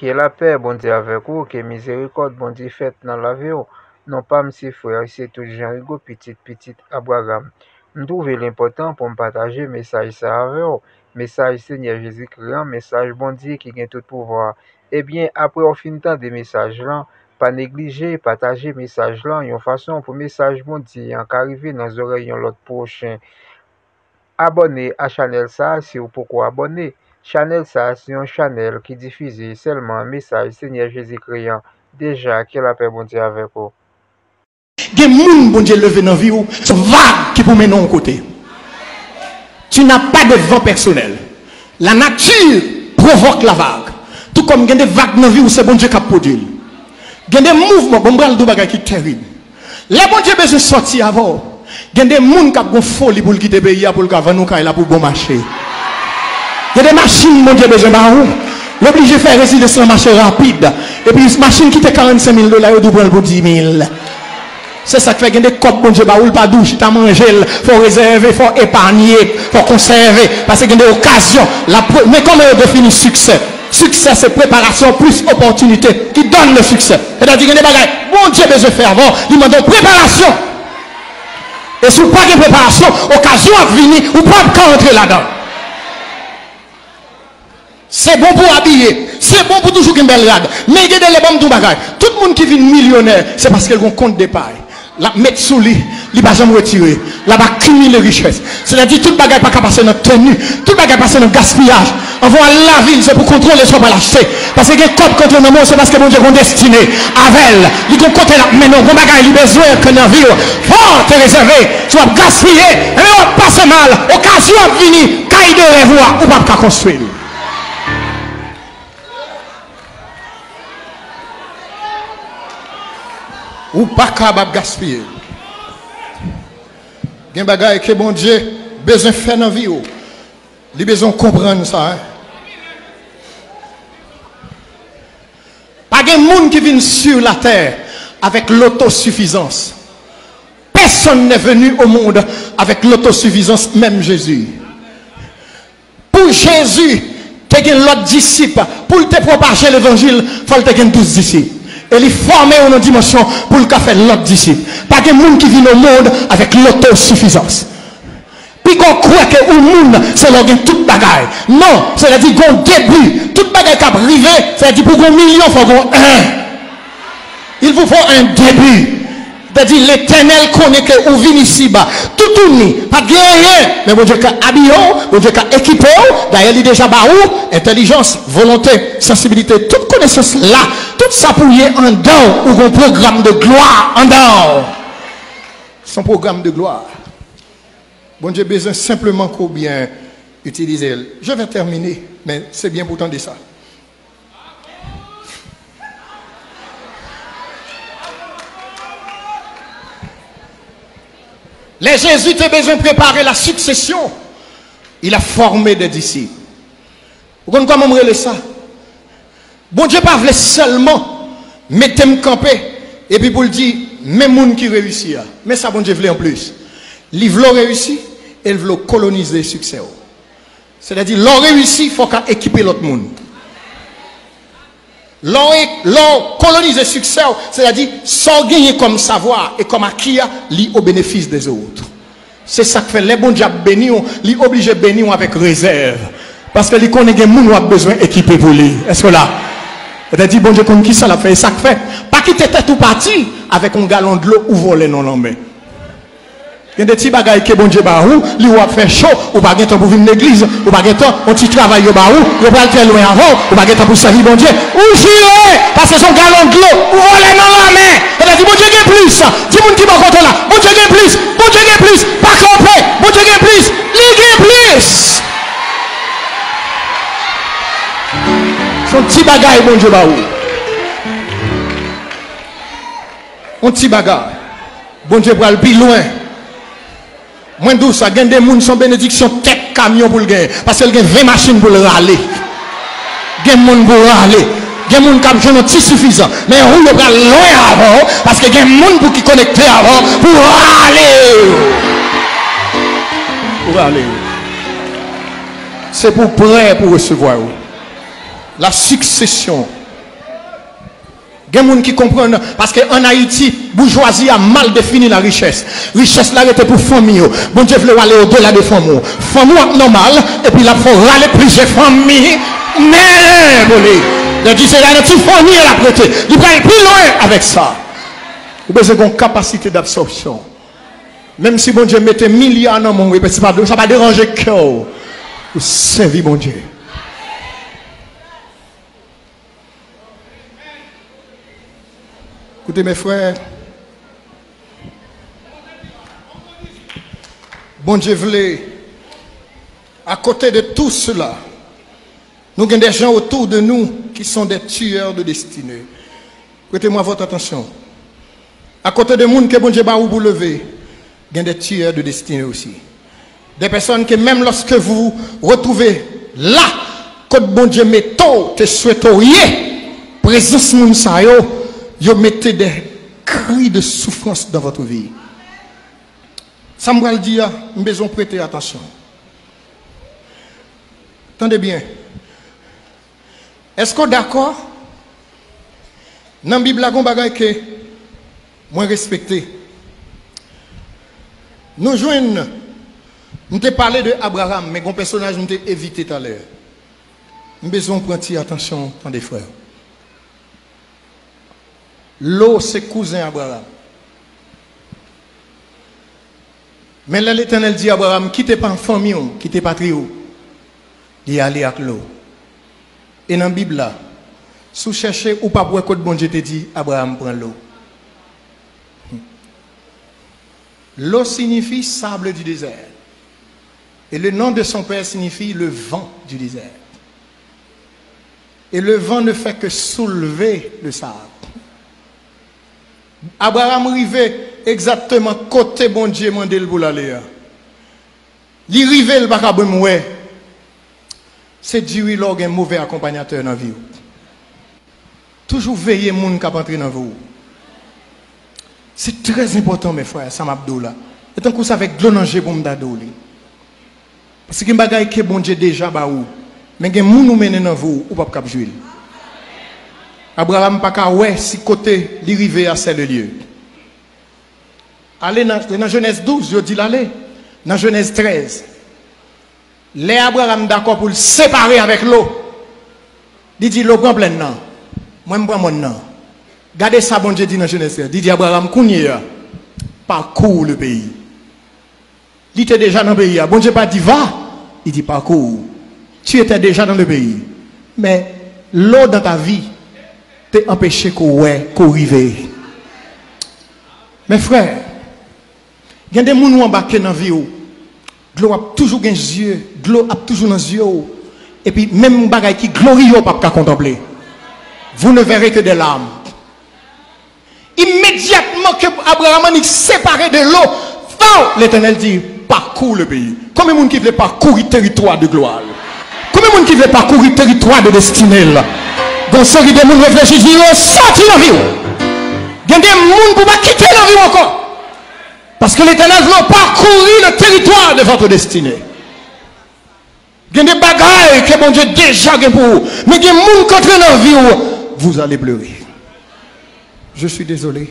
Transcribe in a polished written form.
Que la paix, bon Dieu, avec vous, que miséricorde, bon Dieu, fait dans la vie. Non pas, monsieur frère, c'est tout Jean-Rigo, petit Abraham. Je trouve l'important pour me partager message ça avec vous. Message Seigneur Jésus-Christ, message bon Dieu qui a tout pouvoir. Eh bien, après on finit temps des messages là, pas négliger, partager message là, une façon pour message bon Dieu, en arriver dans les oreilles de l'autre prochain. Abonnez à Chanel ça, si vous pourquoi abonner. Chanel ça, c'est un channel qui diffuse seulement un message Seigneur Jésus-Christ. Déjà, que la paix bon Dieu avec vous. Des gens bon Dieu levé dans la vie, c'est vague qui pour mener en côté. Tu n'as pas de vent personnel. La nature provoque la vague. Tout comme il y a des vagues dans la vie, c'est bon Dieu qui a produit. Il y a des mouvements, bon Dieu qui est terrible. Les bon Dieu besoin de sortir avant. Il y a des gens qui ont folie pour quitter le pays, pour le vendre quand il a pour bon marché. Il y a des machines, mon Dieu, besoin de l'obligé de faire résider sur un marché rapide. Et puis, une machine qui était $45 000, il doit pour 10 000. C'est ça qui fait qu'il y a des copes, bon Dieu, ou pas douche, tu as mangé, il faut réserver, il faut épargner, il faut conserver. Parce qu'il y a des occasions. Mais comment on définit succès? Succès, c'est préparation plus opportunité qui donne le succès. C'est-à-dire qu'il y a des bagages, bon Dieu, besoin de faire avant, il demande préparation. Et si vous n'avez pas de préparation, occasion à venir, vous ne pouvez pas entrer là-dedans. C'est bon pour habiller, c'est bon pour toujours une belle rade. Mais il y a des bonnes tout bagages. Tout le monde qui vit millionnaire, c'est parce qu'il a un compte d'épargne. La mettre sous lui, il ne va jamais retirer. Là, va cumuler richesse. C'est-à-dire tout le bagage pas passer dans tenue, tout le bagage passer dans gaspillage. On va à la ville, c'est pour contrôler ce qu'on va l'acheter. Parce que les copes contre le monde, c'est parce que mon Dieu est destiné avec elle. Il faut compter là, mais non, mon bagage, il a besoin que dans la vie, faut te réserver. Tu vas gaspiller, mais on va passer mal. Occasion à venir, caille de revoir, ou pas construire. Ou pas capable de gaspiller. Il y a des choses que bon Dieu besoin de faire dans la vie. Il a besoin de comprendre ça. Pas de monde qui vient sur la terre avec l'autosuffisance. Personne n'est venu au monde avec l'autosuffisance, même Jésus. Pour Jésus, tu as l'autre disciple. Pour te propager l'évangile, il faut que tu aies 12 disciples. Et il forme une dimension pour le faire l'autre disciple. Pas de monde qui vit au monde avec l'autosuffisance. Puis qu'on croit que le monde, c'est là toute bagaille. Non, c'est-à-dire qu'on début. Toute bagaille qui a arrivé, c'est-à-dire pour 1 million, il faut qu'on il vous faut un début. C'est-à-dire l'éternel connaît que vous venez ici-bas. Tout uni, pas de rien. Mais mon Dieu qui a habillé, mon Dieu qui a équipé, d'ailleurs il est déjà barou, intelligence, volonté, sensibilité, toute connaissance là, tout ça pour y en dehors, ou un programme de gloire en dehors. Son programme de gloire. Bon Dieu besoin simplement qu'on bien utiliser. Je vais terminer, mais c'est bien pourtant de ça. Les Jésus a besoin de préparer la succession. Il a formé des disciples. Vous comprenez comment on ça? Bon Dieu pas voulait seulement mettre me camper et puis pour le dire, même monde qui réussit. Mais ça, bon Dieu voulait en plus. Il veut réussir et il veut coloniser le succès. C'est-à-dire, l'on réussit, il faut qu'à équiper l'autre monde. L'on colonise le succès, c'est-à-dire, sans gagner comme savoir et comme acquis, li au bénéfice des autres. C'est ça que fait les bons diables bénis, li obligé bénir avec réserve. Parce que les connaît que moun a besoin d'équiper pour lui. Est-ce que là? C'est-à-dire, bon Dieu, comme qui ça l'a fait, ça fait. Pas quitter tête tout parti avec un galon de l'eau ou voler non l'homme. Il y a des petits bagailles que bon Dieu barou, lui ou a fait chaud, ou pas de temps pour venir l'église, ou pas de temps, on petit travail au barou, ou pas le faire loin avant, ou pas de temps pour servir bon Dieu, ou juré, parce que son galon de l'eau, ou voler dans la main. Et là, dit bon Dieu gagne plus, dis mon qui va contre là, bon Dieu gagne plus, bon Dieu gagne plus, pas camper, bon Dieu gagne plus, lui gagne plus. Son petit bagaille, bon Dieu barou. Un petit bagaille. Bon Dieu pour aller plus loin. Moins douce, ça gagne des gens sans bénédiction, tête camion pour le gagner. Parce qu'il y a 20 machines pour le râler. Il y a des gens pour râler. Il y a des gens qui ont un petit suffisant. Mais on le prend loin avant. Parce qu'il y a des gens pour qui connecter avant. Pour râler. Pour râler. C'est pour prêt pour recevoir. La succession Il y a des gens qui comprennent, parce qu'en Haïti, bourgeoisie a mal défini la richesse. Richesse là était pour famille. Bon Dieu voulait aller au-delà de famille. Famille normal, et puis là, il faut râler plusieurs familles. Mais, il dit c'est la petite famille à la prêter. Il va aller plus loin avec ça. Vous avez une capacité d'absorption. Même si bon Dieu mettait milliards dans mon monde, ça ne va pas déranger le cœur. Vous servez bon Dieu. Écoutez mes frères, bon Dieu voulait, à côté de tout cela, nous avons des gens autour de nous qui sont des tueurs de destinée. Prêtez-moi votre attention. À côté de monde que bon Dieu va vous lever, il y a des tueurs de destinée aussi. Des personnes que même lorsque vous retrouvez là, quand bon Dieu met tôt, te souhaiteriez, présence moun sa yo, vous mettez des cris de souffrance dans votre vie. Ça me dit, nous devons prêter attention. Attendez bien. Est-ce qu'on est d'accord? Dans la Bible, il y a un bagage que moi respecté. Nous jouons, nous avons parlé d'Abraham, mais un personnage nous avons évité tout à l'heure. Nous devons prendre attention, attendez frères. L'eau, c'est cousin Abraham. Mais là, l'Éternel dit à Abraham, quittez pas famille, quittez pas trio. Il est allé avec l'eau. Et dans la Bible, là, si vous cherchez ou pas pour que bon Dieu te dit, Abraham prend l'eau. L'eau signifie sable du désert. Et le nom de son père signifie le vent du désert. Et le vent ne fait que soulever le sable. Abraham arrivait exactement côté bon Dieu mandel pour l'aller. Il arrivait le bakabou ouais. C'est Dieu il a un mauvais accompagnateur dans la vie. Toujours veiller moun qui entrer dans vous. C'est très important mes frères, Sam Abdoula. Et tant que ça avec de l'eau pour me donner. Parce que bagay que bon Dieu déjà ba ou. Mais gen moun ou mène dans vous ou pas cap jouer. Abraham pas ka ouais si côté li rivé à ce lieu. Allez dans Genèse 12, je dis l'aller. Dans Genèse 13. Les Abraham d'accord pour le séparer avec l'eau. Il dit l'eau prend plein non. Moi je prends mon nom. Regardez ça bon Dieu dit dans Genèse 13. Il dit Abraham kounye parcours le pays. Il était déjà dans le pays. Bon Dieu pas dit va, il dit parcours. Tu étais déjà dans le pays. Mais l'eau dans ta vie t'es empêché qu'on arrive. Mes frères, il y a des gens qui ont embarqué dans la vie. De l'eau a toujours des yeux, de l'eau a toujours dans les yeux. Et puis même bagaille qui glorieux pas contempler. Vous ne verrez que des larmes. Immédiatement que Abraham est séparé de l'eau, l'Éternel dit parcours le pays. Combien de gens qui veulent parcourir le territoire de gloire? Combien de gens qui veulent parcourir le territoire de destinée? Donc, ceux qui ont réfléchi, ils ont sorti la vie. Il y a des gens qui ne pas quitter la vie encore. Parce que l'Éternel veut parcourir le territoire de votre destinée. Il y a des bagailles que mon Dieu déjà pour vous. Mais il y a des gens qui entrent dans la vie, vous allez pleurer. Je suis désolé.